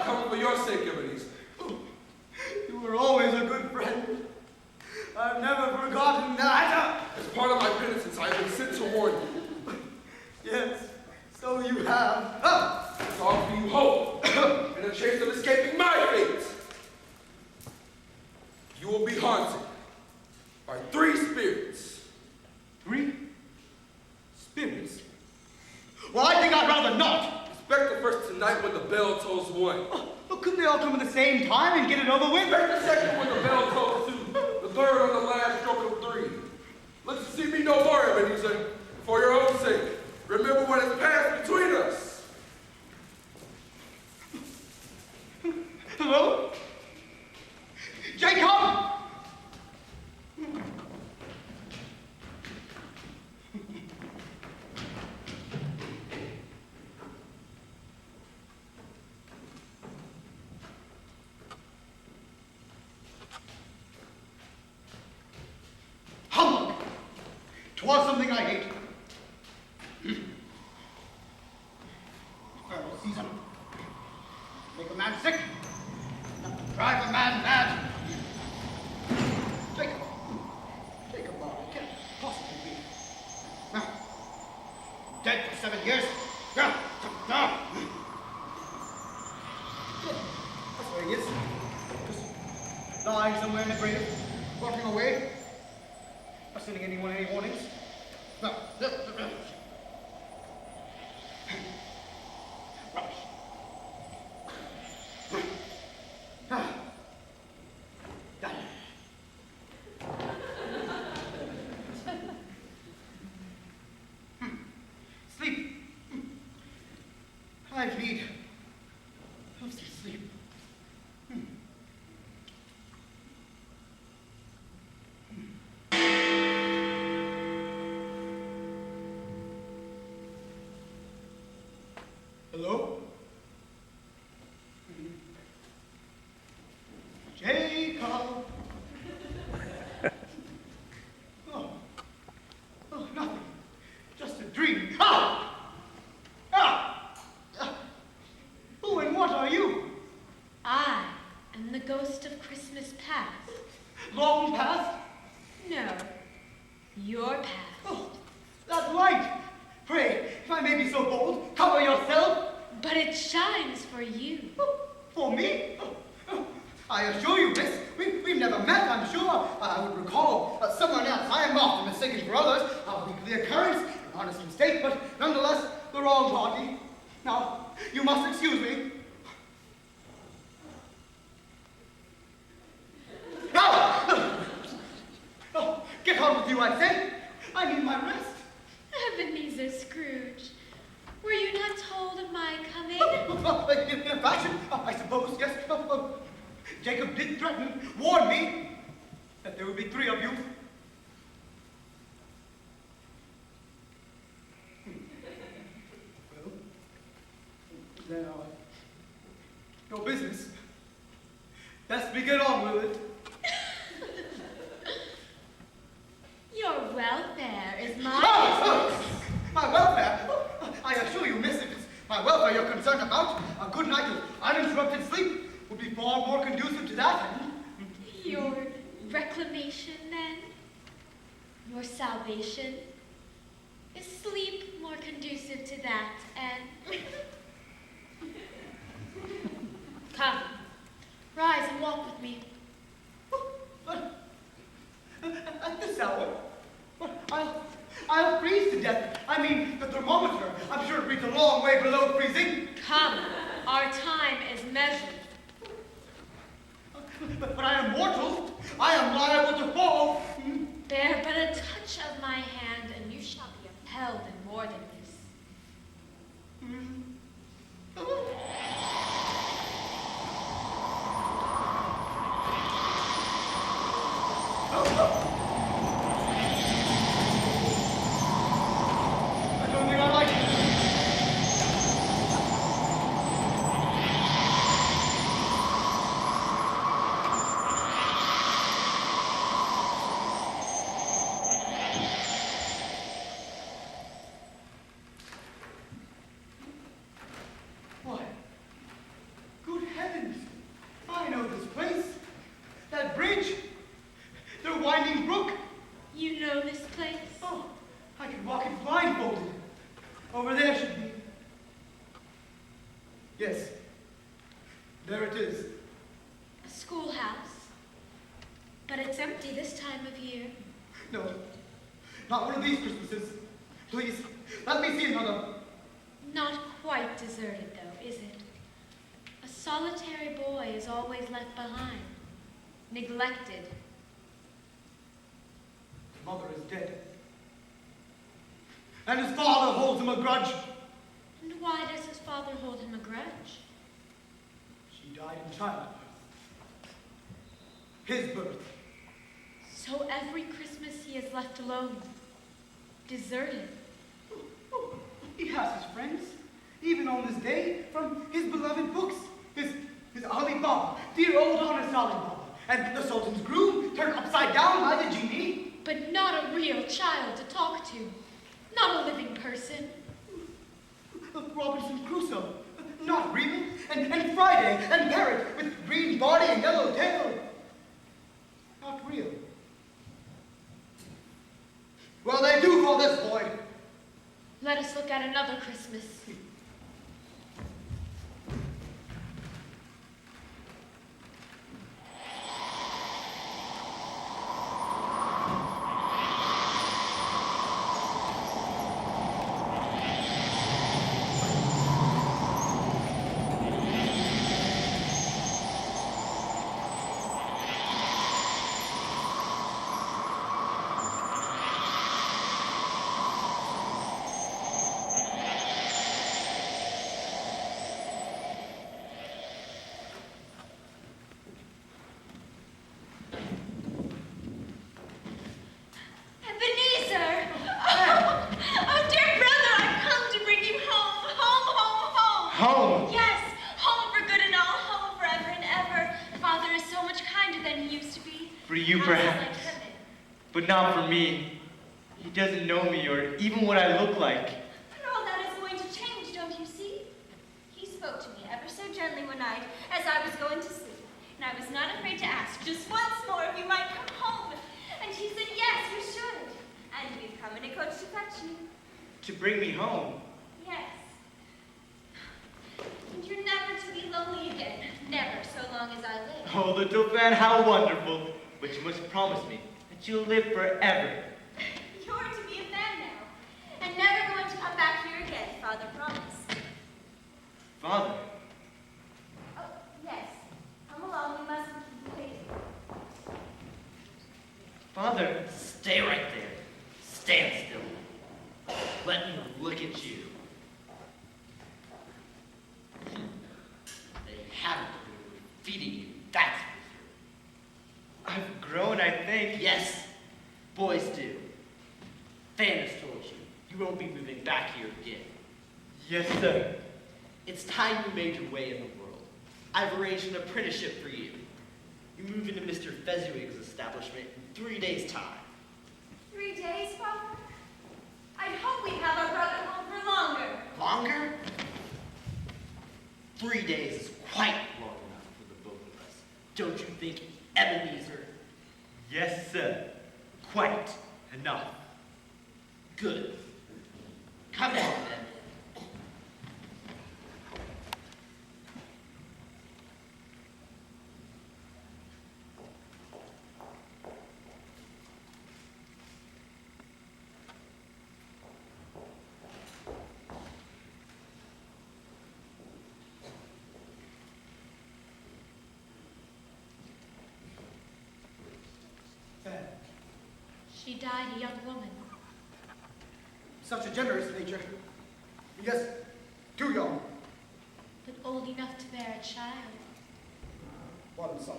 come for your sake, Ebenezer. You were always a good friend. I've never forgotten that. As part of my penitence, I have been sent to warn you. Yes, so you have. To offer you hope in the chase of escaping my fate. You will be haunted by 3 spirits. 3 spirits? Well, I think I'd rather not. Expect the first tonight when the bell tolls 1. Well, couldn't they all come at the same time and get it over with? Expect the second when the bell tolls 2. The third on the last stroke of 3. Let you see me no more, Ebenezer. For your own sake, remember what has passed between us. Hello? Jacob! Humbug! 'Twas something I hate. Feral season. Make a man sick. Drive a man mad. Jacob. Jacob, it can't possibly be. Now, dead for 7 years. Now. That's where he is. Just lying somewhere in the grave, rotting away. Not sending anyone any warnings. No. Rubbish. Done. Sleep. I need healthy sleep. Hello? Jacob! Oh, nothing. Just a dream. Who and what are you? I am the ghost of Christmas past. Long past? No, your past. Oh, that light! Pray, if I may be so bold, cover yourself. But it shines for you. For me? I assure you, miss, we've never met, I'm sure. I would recall someone else. I am often mistaken for others. A weekly occurrence, an honest mistake, but nonetheless, the wrong party. Now, you must excuse me. Oh, get on with you, I say. I need my rest. Ebenezer Scrooge, were you not told of my coming? In a fashion, I suppose, yes. Jacob did threaten, warn me, that there would be 3 of you. Well, now, your business. Best we get on with it. Your welfare is my business. My welfare? I assure you, miss, if it's my welfare you're concerned about, a good night of uninterrupted sleep would be far more conducive to that. Your reclamation, then? Your salvation? Is sleep more conducive to that, and... Come, rise and walk with me. At this hour? I'll freeze to death. I mean, the thermometer. I'm sure it reads a long way below freezing. Come, our time is measured. But I am mortal. I am liable to fall. Bear but a touch of my hand, and you shall be upheld in more than this. I don't think I like it. Yes. There it is. A schoolhouse. But it's empty this time of year. No, not one of these Christmases. Please, let me see another. Not quite deserted, though, is it? A solitary boy is always left behind, neglected. His mother is dead. And his father holds him a grudge. And why does his father hold him a grudge? She died in childbirth. His birth. So every Christmas he is left alone, deserted. He has his friends, even on this day, from his beloved books. His Ali Baba, dear old honest Ali Baba, and the Sultan's groom turned upside down by the genie. But not a real child to talk to. Not a living person. Robinson Crusoe, not real, and Friday, and Merritt with green body and yellow tail. Not real. Well, they do for this boy. Let us look at another Christmas. But not for me. He doesn't know me or even what I look like. But all that is going to change, don't you see? He spoke to me ever so gently one night as I was going to sleep. And I was not afraid to ask just once more if you might come home. And he said, yes, you should. And we've come in a coach to fetch you. To bring me home? Yes. And you're never to be lonely again. Never, so long as I live. Oh, little fan, how wonderful. But you must promise me that you'll live forever. You're to be a fan now. And never going to come back here again, Father promised. Father? Oh, yes. Come along, we mustn't keep you waiting. Father, stay right there. Stand still. Let me look at you. They haven't been feeding you, that's for sure. I've grown, I think. Yes, boys do. Fan has told you, you won't be moving back here again. Yes, sir. It's time you made your way in the world. I've arranged an apprenticeship for you. You move into Mr. Fezziwig's establishment in 3 days' time. 3 days, Father? I'd hope we'd have our brother home for longer. Longer? 3 days is quite long enough for the both of us. Don't you think, Ebenezer? Yes, sir. Quite enough. Good. Come on, then. She died a young woman. Such a generous nature. Yes, too young. But old enough to bear a child. One son.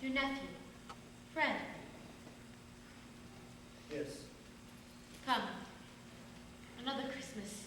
Your nephew, Fred. Yes. Come. Another Christmas.